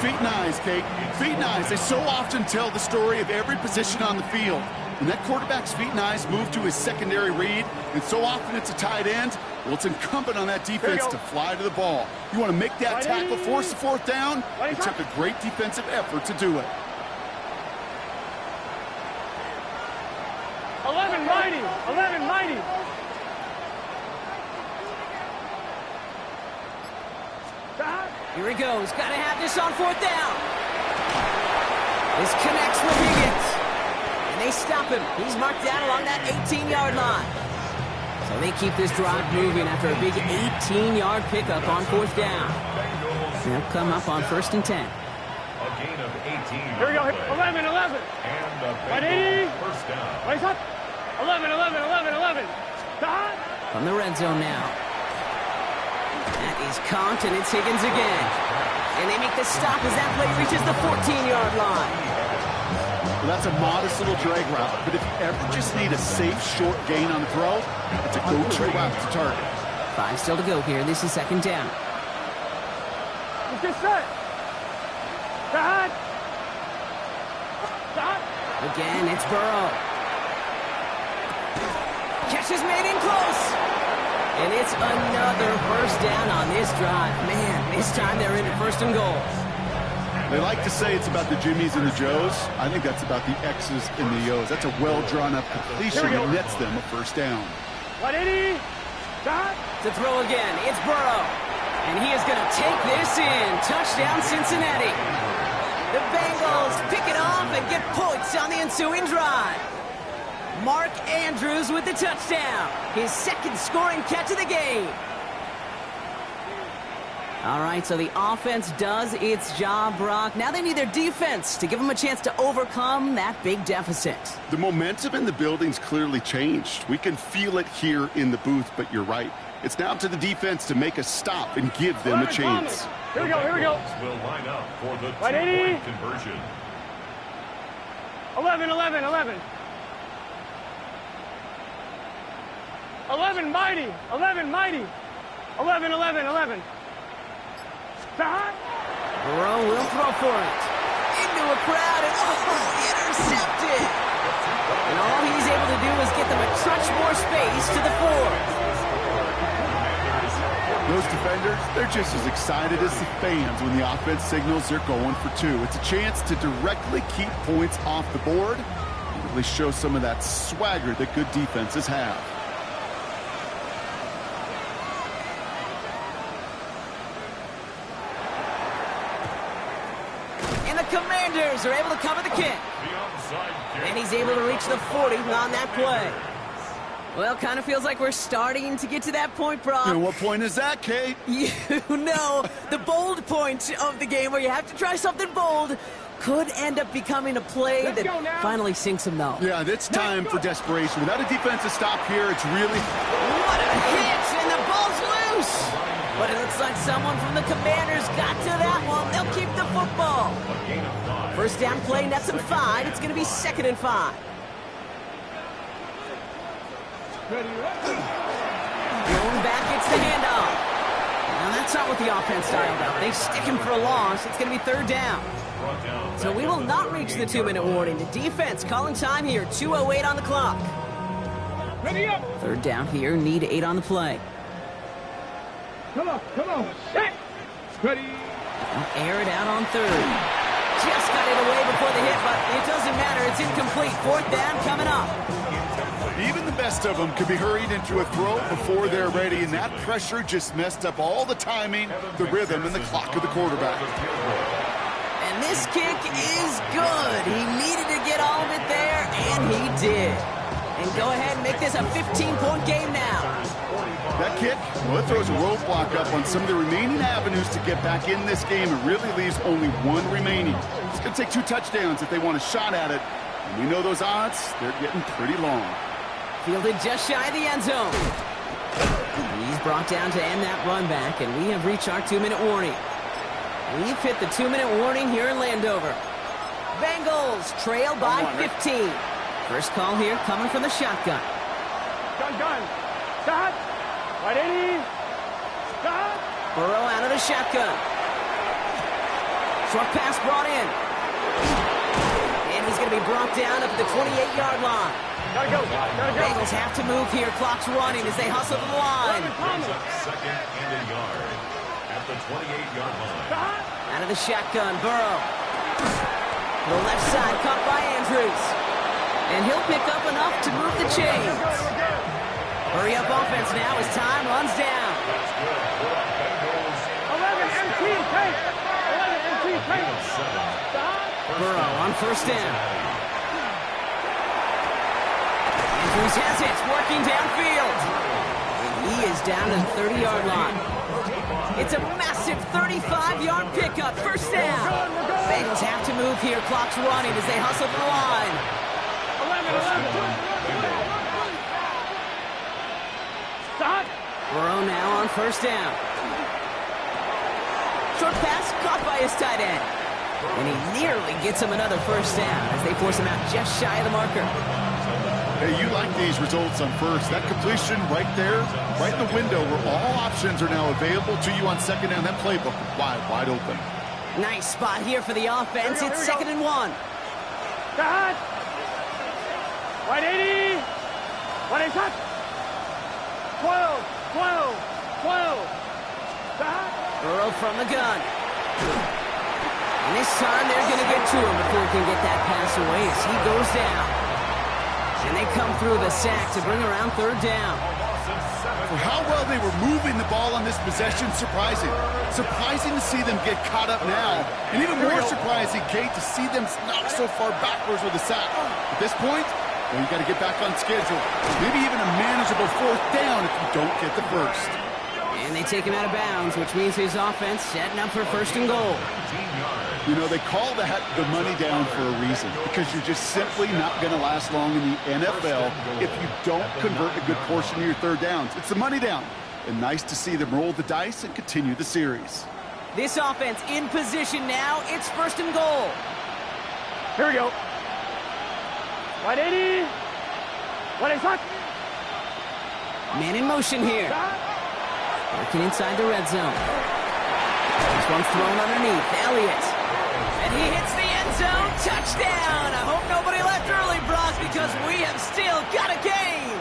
S3: Feet and eyes, Kate. Feet and eyes. They so often tell the story of every position on the field. When that quarterback's feet and eyes move to his secondary read, and so often it's a tight end, well, it's incumbent on that defense to fly to the ball. You want to make that tackle, force the 4th down? It took a great defensive effort to do it.
S2: 11 mighty.
S1: Here he goes. Got to have this on 4th down. This connects with Higgins. And they stop him. He's marked down along that 18-yard line. So they keep this drive moving after a big 18-yard pickup on 4th down. They'll come up on 1st and 10.
S4: A gain of 18.
S2: Here we go. 11.
S4: And the Bengals first down.
S2: Wait up. 11. Stop.
S1: From the red zone now. That is caught, and it's Higgins again. And they make the stop as that play reaches the 14-yard line.
S3: Well, that's a modest little drag route, but if you ever just need a safe, short gain on the throw, it's a go-to route to target.
S1: 5 still to go here. This is 2nd down.
S2: Let's get set. Stop.
S1: Again, it's Burrow. Catch is made in close. And it's another first down on this drive. Man, this time they're into 1st and goal.
S3: They like to say it's about the Jimmies and the Joes. I think that's about the X's and the O's. That's a well-drawn-up completion that nets them a 1st down.
S2: 180. Stop.
S1: To throw again, it's Burrow. And he is going to take this in. Touchdown, Cincinnati. The Bengals pick it off and get points on the ensuing drive. Mark Andrews with the touchdown. His 2nd scoring catch of the game. All right, so the offense does its job, Brock. Now they need their defense to give them a chance to overcome that big deficit.
S3: The momentum in the building's clearly changed. We can feel it here in the booth, but you're right. It's now to the defense to make a stop and give them a chance.
S2: Here we go.
S4: Will line up for the 2-point conversion.
S2: 11 mighty. 11. Stop.
S1: Burrow will throw for it. Into a crowd and intercepted. And all he's able to do is get them a touch more space to the 4.
S3: Those defenders, they're just as excited as the fans when the offense signals they're going for 2. It's a chance to directly keep points off the board and really show some of that swagger that good defenses have.
S1: Commanders are able to cover the kick. And he's able to reach the 40 on that play. Well, kind of feels like we're starting to get to that point, Brock.
S3: And what point is that, Kate?
S1: You know, the bold point of the game where you have to try something bold could end up becoming a play that finally sinks them, though.
S3: Yeah, it's time for desperation. Without a defensive stop here, it's really...
S1: What a hit, and the ball's loose. But it looks like someone from the Commanders got to that one. They'll keep the football. First down play, nets them 5. It's going to be 2nd and 5. Going back, it's the handoff. Now that's not what the offense styled out. They stick him for a loss. It's going to be 3rd down. So we will not reach the 2-minute warning. The defense calling time here. 2:08 on the clock. 3rd down here. Need 8 on the play.
S2: Come on. Set. Ready.
S1: Air it out on 3rd. Just got it away before the hit, but it doesn't matter. It's incomplete. 4th down coming up.
S3: Even the best of them could be hurried into a throw before they're ready, and that pressure just messed up all the timing, the rhythm, and the clock of the quarterback.
S1: And this kick is good. He needed to get all of it there, and he did. And go ahead and make this a 15-point game now.
S3: That kick, well, it throws a roadblock up on some of the remaining avenues to get back in this game. It really leaves only 1 remaining. It's going to take 2 touchdowns if they want a shot at it. And we know those odds, they're getting pretty long.
S1: Fielded just shy of the end zone. He's brought down to end that run back, and we have reached our 2-minute warning. We've hit the 2-minute warning here in Landover. Bengals trail by 15. First call here coming from the shotgun.
S2: Gun. Stop. Right 80. Stop.
S1: Burrow out of the shotgun. Short pass brought in. And he's going to be brought down up at the 28-yard line.
S2: Gotta go.
S1: Bengals have to move here. Clock's running as they hustle to the line.
S4: Brings up second and a yard at the 28-yard line.
S1: Out of the shotgun, Burrow. The left side caught by Andrews. And he'll pick up enough to move the chains. Hurry up offense now as time runs down.
S2: 11 MT take. 11 MT take.
S1: Burrow on first down. Andrews has it, working downfield. And he is down to the 30-yard line. It's a massive 35-yard pickup, first down. Bengals have to move here, clock's running as they hustle to the line.
S2: 11. Stop.
S1: Burrow now on first down. Short pass caught by his tight end. And he nearly gets him another first down as they force him out just shy of the marker.
S3: Hey, you like these results on first. That completion right there, right in the window where all options are now available to you on second down. That playbook wide open.
S1: Nice spot here for the offense. It's second and 1.
S2: Stop. Right 80. Right 80. 12. Stop.
S1: Burrow from the gun. And this time they're going to get to him before he can get that pass away as he goes down. And they come through the sack to bring around third down.
S3: For how well they were moving the ball on this possession, surprising. Surprising to see them get caught up now. And even more surprising, Kate, to see them knock so far backwards with a sack. At this point, well, you got to get back on schedule. Maybe even a manageable fourth down if you don't get the first.
S1: And they take him out of bounds, which means his offense setting up for first and goal.
S3: You know, they call that the money down for a reason, because you're just simply not going to last long in the NFL if you don't convert a good portion of your third downs. It's the money down. And nice to see them roll the dice and continue the series.
S1: This offense in position now. It's first and goal.
S2: Here we go. 180. 180.
S1: Man in motion here. Working inside the red zone. This one's thrown underneath. Elliott. And he hits the end zone. Touchdown. I hope nobody left early, Brock, because we have still got a game.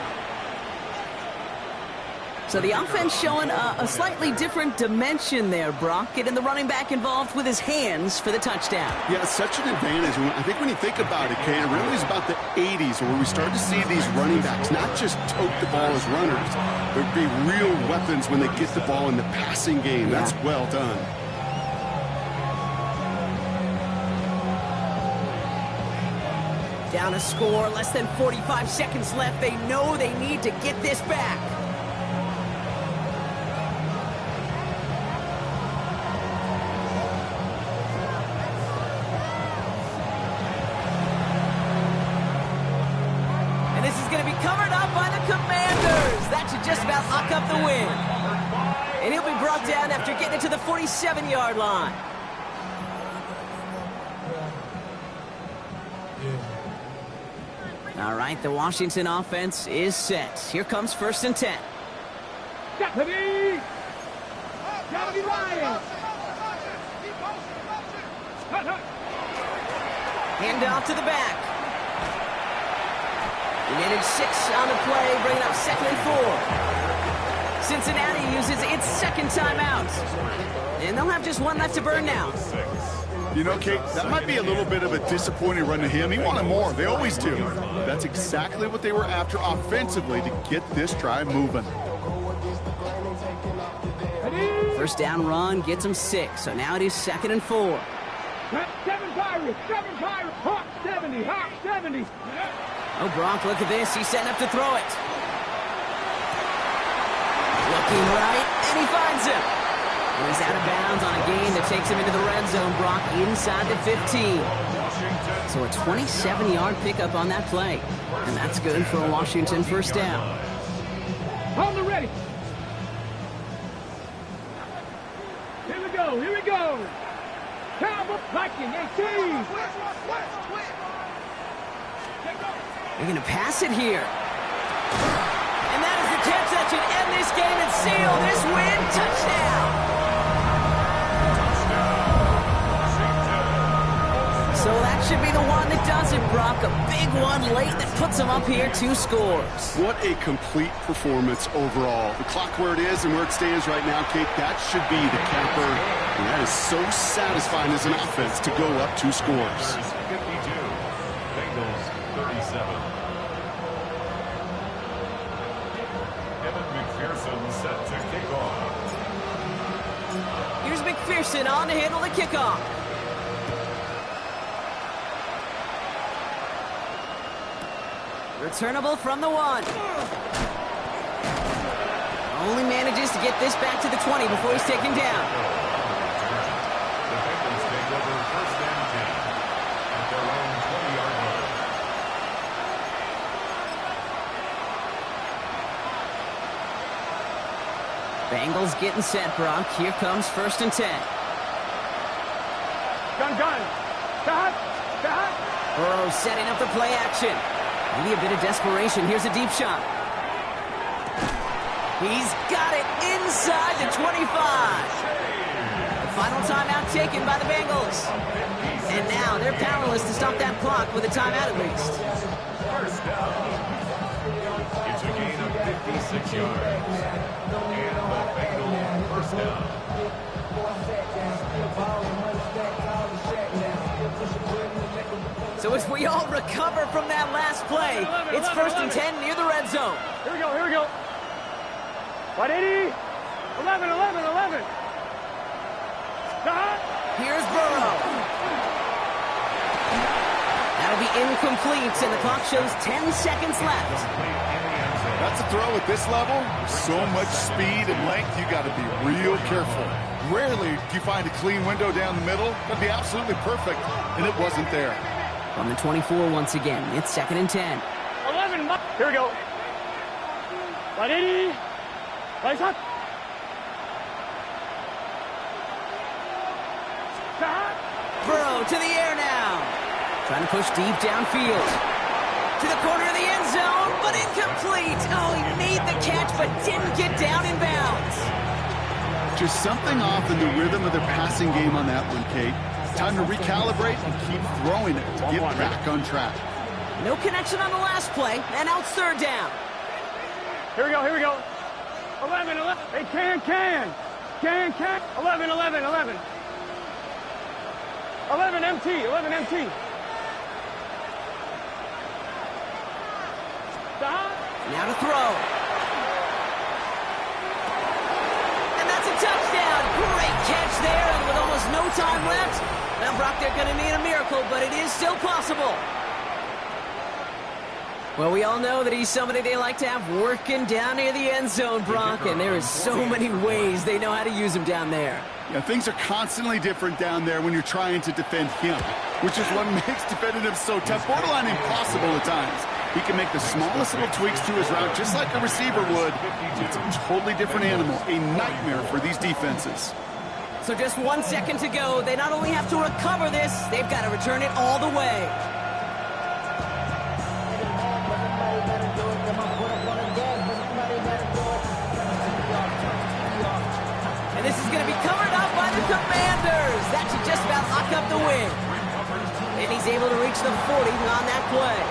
S1: So the offense showing a slightly different dimension there, Brock. Getting the running back involved with his hands for the touchdown.
S3: Yeah, such an advantage. I think when you think about it, Kate, it really is about the 80s where we start to see these running backs not just tote the ball as runners, but be real weapons when they get the ball in the passing game. Yeah. That's well done.
S1: Down a score, less than 45 seconds left. They know they need to get this back. And this is going to be covered up by the Commanders. That should just about lock up the win. And he'll be brought down after getting it to the 47-yard line. All right, the Washington offense is set. Here comes first and 10.
S2: Got to be Ryan.
S1: Hand off to the back. He needed 6 on the play, bringing up second and 4. Cincinnati uses its second timeout. And they'll have just one left to burn now.
S3: You know, Kate, that might be a little bit of a disappointing run to him. He wanted more. They always do. That's exactly what they were after offensively to get this drive moving.
S1: First down run gets him 6. So now it is second and 4.
S2: 7 Pirates, Hawk 70, Hawk 70.
S1: Oh, Brock, look at this. He's setting up to throw it. Looking right, and he finds him. And he's out of bounds on a gain that takes him into the red zone, Brock, inside the 15. So a 27-yard pickup on that play. And that's good for a Washington first down.
S2: On the ready. Here we go.
S1: They're going to pass it here. And that is the catch that should end this game and seal this win. Touchdown! So that should be the one that does it, Brock. A big one late that puts them up here 2 scores.
S3: What a complete performance overall. The clock where it is and where it stands right now, Kate, that should be the capper. And that is so satisfying as an offense to go up 2 scores.
S4: 52, Bengals 37. Evan McPherson set to kick off.
S1: Here's McPherson on to handle the kickoff. Returnable from the 1. Only manages to get this back to the 20 before he's taken down.
S4: The Bengals take over first and 10 at their own 20-yard line.
S1: Bengals getting set, Brock. Here comes first and 10.
S2: Gun. Cut.
S1: Burrow setting up the play action. Maybe a bit of desperation. Here's a deep shot. He's got it inside the 25. The final timeout taken by the Bengals. And now they're powerless to stop that clock with a timeout at least.
S4: First down. It's a gain of 56 yards. And the Bengals first down.
S1: So as we all recover from that last play, it's first and 10 near the red zone.
S2: Here we go. 180. 11.
S1: Here's Burrow. That'll be incomplete, and the clock shows 10 seconds left.
S3: That's a throw at this level. So much speed and length, you got to be real careful. Rarely do you find a clean window down the middle. That'd be absolutely perfect, and it wasn't there.
S1: On the 24 once again, it's second and 10.
S2: 11. Here we go. 180. Place up.
S1: Burrow to the air now. Trying to push deep downfield. To the corner of the end zone, but incomplete. Oh, he made the catch, but didn't get down in bounds.
S3: Just something off in the rhythm of their passing game on that one, Kate. Time to recalibrate and keep throwing it to get back on track.
S1: No connection on the last play, and out third down.
S2: Here we go. 11. They can. 11. 11 MT. Stop.
S1: Now to throw. And that's a touchdown. Great catch there, and with almost no time left. Now, Brock, they're going to need a miracle, but it is still possible. Well, we all know that he's somebody they like to have working down near the end zone, Brock, and there is so many ways they know how to use him down there.
S3: Yeah, things are constantly different down there when you're trying to defend him, which is what makes defending him so tough, borderline impossible at times. He can make the smallest little tweaks to his route just like a receiver would. It's a totally different animal, a nightmare for these defenses.
S1: So just 1 second to go. They not only have to recover this, they've got to return it all the way. And this is going to be covered up by the Commanders. That should just about lock up the win. And he's able to reach the 40 on that play.